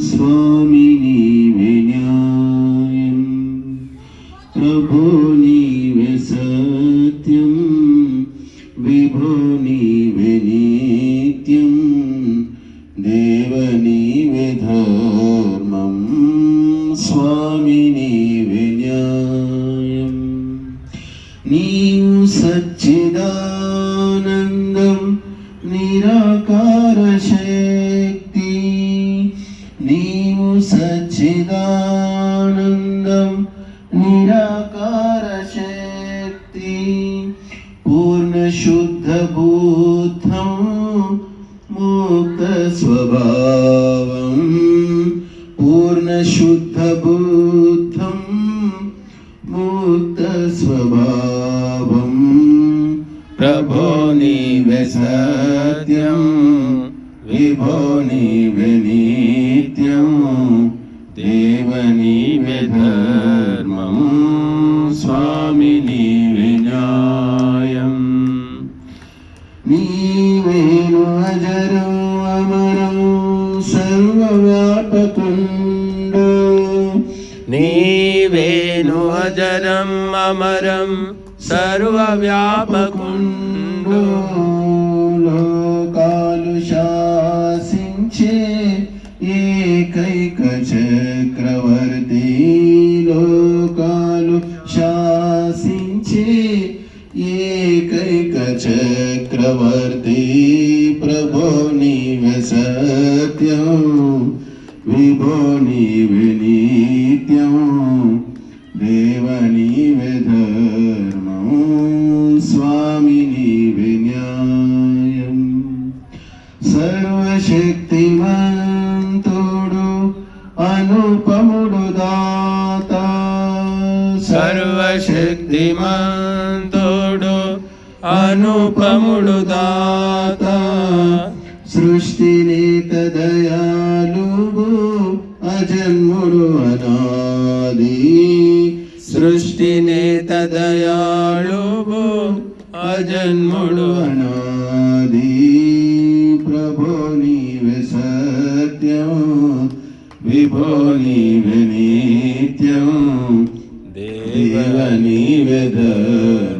స్వామి నీవే న్యాయం, ప్రభు నీవే సత్యం, విభో నీవే నిత్యం, దేవ నీవే ధర్మం, స్వామి నీవే న్యాయం. నీవు సచ్చిదానందం నిరాకార శక్తి, నీవు సచ్చిదానందం నిరాకార శక్తి, పూర్ణ శుద్ధ బుద్ధం ముక్త స్వభావం, పూర్ణ శుద్ధ బుద్ధం ముక్త స్వభావం, ప్రభో నీవే సత్యం, విభో నీవే నిత్యం, దేవ నీవే ధర్మం, స్వామి నీవే న్యాయం. నీవేను అజరం అమరం సర్వవ్యాపకుండు, నీవేను అజరం అమరం సర్వవ్యాపకుండు, లోకాలు శాసించే ఏకైక చక్రవర్తి, లోకాలు శాసించే ఏకైక చక్రవర్తి, ప్రభో నీవే సత్యం, విభో నీవే నిత్యం, దేవ నీవే ధర్మం, స్వామి నీవే న్యాయం. సర్వశక్తిమంతుడు అనుపముడు దాత, సర్వశక్తిమంతుడు అనుపముడు దాత, సృష్టి నేత దయాళువు అజన్ముడు అనాది, సృష్టి నేత దయాళువు అజన్ముడు అనాది, ప్రభో నీవే సత్యం, విభో నీవే నిత్యం, దేవ నీవే ధర్మం.